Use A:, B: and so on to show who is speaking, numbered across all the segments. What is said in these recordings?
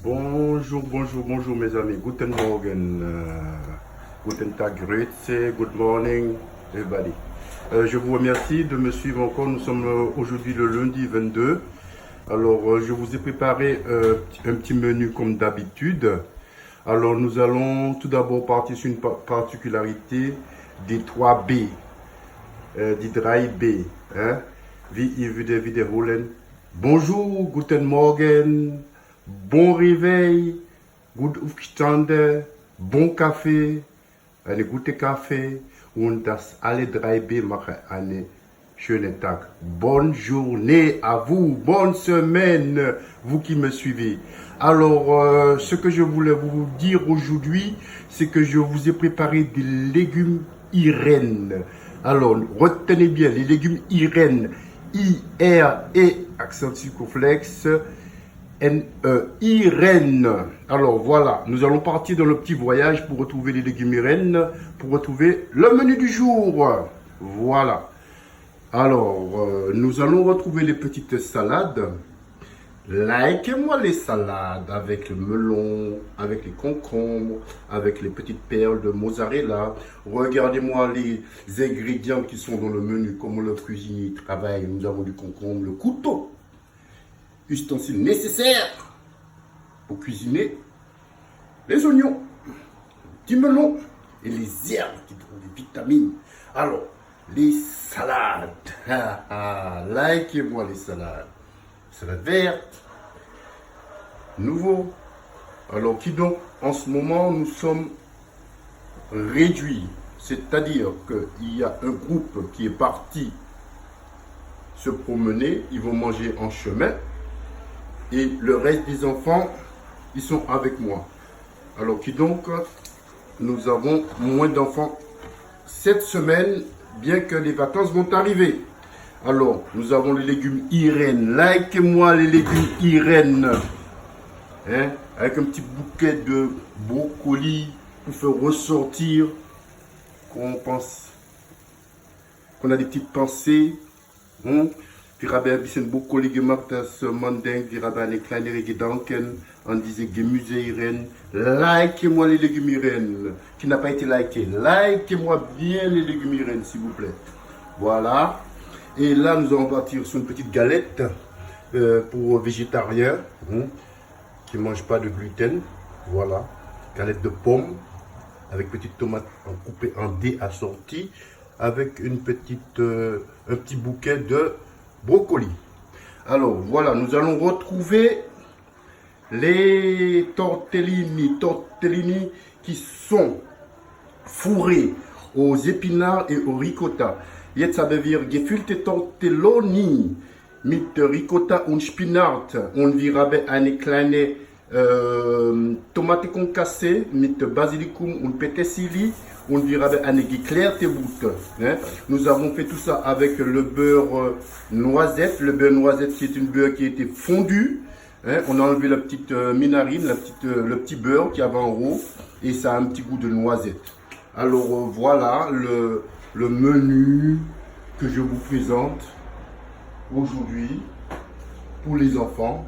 A: Bonjour, bonjour, bonjour mes amis. Guten Morgen. Guten Tag, Grüezi, good morning, everybody. Je vous remercie de me suivre encore. Nous sommes aujourd'hui le lundi 22. Alors, je vous ai préparé un petit menu comme d'habitude. Alors, nous allons tout d'abord partir sur une particularité des 3 B, des 3 B. Hein? Wie ihr wiederholen. Bonjour, guten Morgen, bon réveil, gut aufgestanden, bon Kaffee, eine gute Kaffee und dass alle 3 B machen einen schönen Tag. Bonne journée à vous, bonne semaine, vous qui me suivez. Alors, ce que je voulais vous dire aujourd'hui, c'est que je vous ai préparé des légumes Irène. Alors, retenez bien, les légumes Irène, I-R-E, accent circonflexe, N-E, Irène. Alors voilà, nous allons partir dans le petit voyage pour retrouver les légumes Irène, pour retrouver le menu du jour. Voilà. Alors, nous allons retrouver les petites salades. Likez-moi les salades avec le melon, avec les concombres, avec les petites perles de mozzarella. Regardez-moi les ingrédients qui sont dans le menu, comment le cuisinier travaille. Nous avons du concombre, le couteau, ustensiles nécessaires pour cuisiner les oignons, le petit melon et les herbes qui donnent des vitamines. Alors, les salades. Likez-moi les salades. Salade verte, nouveau. Alors, qui donc, en ce moment, nous sommes réduits. C'est-à-dire qu'il y a un groupe qui est parti se promener, ils vont manger en chemin. Et le reste des enfants, ils sont avec moi. Alors, qui donc, nous avons moins d'enfants cette semaine, bien que les vacances vont arriver. Alors, nous avons les légumes Irène. Likez-moi les légumes Irène. Hein? Avec un petit bouquet de brocoli pour faire ressortir qu'on pense, qu'on a des petites pensées. Wir haben ein bisschen Brokkoli gemacht, dass man denkt, wir haben eine kleinere Gedanken an diese Gemüse Irène. Likez-moi les légumes Irène. Qui n'a pas été liké. Likez-moi bien les légumes Irène, s'il vous plaît. Voilà. Et là, nous allons partir sur une petite galette pour végétariens qui ne mangent pas de gluten. Voilà, galette de pommes avec petite tomate coupée en dés assortie avec un petit bouquet de brocoli. Alors voilà, nous allons retrouver les tortellini qui sont fourrés aux épinards et au ricotta. Jetzt haben wir gefüllte Tortelloni mit Ricotta und Spinat und wir haben eine kleine Tomate concassée mit Basilikum und Petersilie und wir haben eine geklärte Butter. Nous avons fait tout ça avec le beurre noisette, le beurre noisette qui est une beurre qui a été fondue. On a enlevé la petite minarine, le petit beurre qu'il y avait en haut et ça a un petit goût de noisette. Alors voilà le menu que je vous présente aujourd'hui pour les enfants.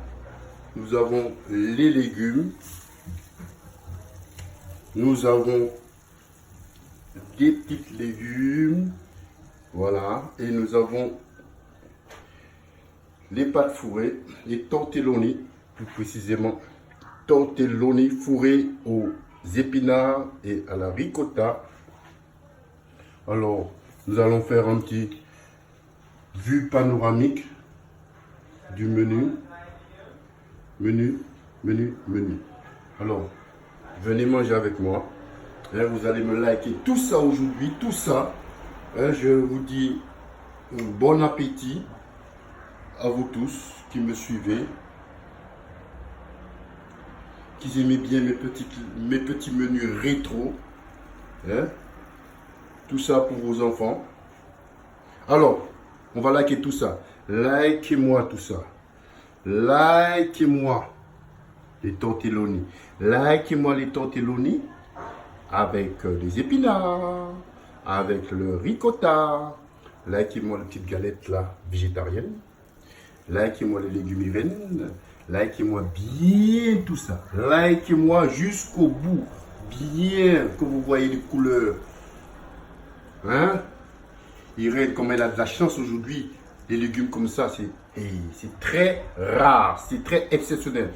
A: Nous avons les légumes, nous avons des petits légumes, voilà, et nous avons les pâtes fourrées, les tortelloni, plus précisément tortelloni fourrés aux épinards et à la ricotta. Alors, nous allons faire un petit vue panoramique du menu. Menu. Alors, venez manger avec moi. Vous allez me liker tout ça aujourd'hui, tout ça. Je vous dis bon appétit à vous tous qui me suivez, qui aimez bien mes petits menus rétro. Tout ça pour vos enfants. Alors, on va liker tout ça. Likez-moi tout ça. Likez-moi les tortelloni. Likez-moi les tortelloni avec des épinards, avec le ricotta. Likez-moi la petite galette là, végétarienne. Likez-moi les légumes Irène. Likez-moi bien tout ça. Likez-moi jusqu'au bout. Bien que vous voyez les couleurs. Hein? Irène, comme elle a de la chance aujourd'hui, les légumes comme ça, c'est très rare, c'est très exceptionnel.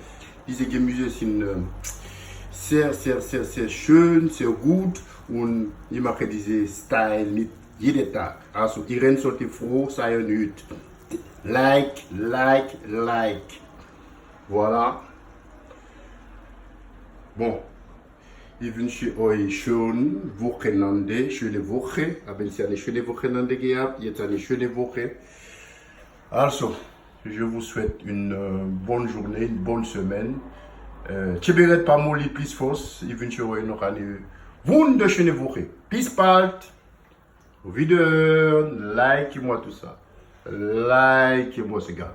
A: Diese Gemüse sind sehr schön, sehr gut und ich mache diese Style nicht jeden Tag. Also Irène sollte froh sein heute. Like. Voilà. Bon. Ich wünsche euch schöne Woche. Haben Sie eine schöne Wochenende gehabt? Jetzt eine schöne Woche. Also, je vous souhaite une bonne journée, une bonne semaine. Tschiberet Pamoli, Peace Force. Ich wünsche euch noch eine wunderschöne Woche. Bis bald. Auf Wiederhören. Like-moi tout ça. Like-moi ce gars.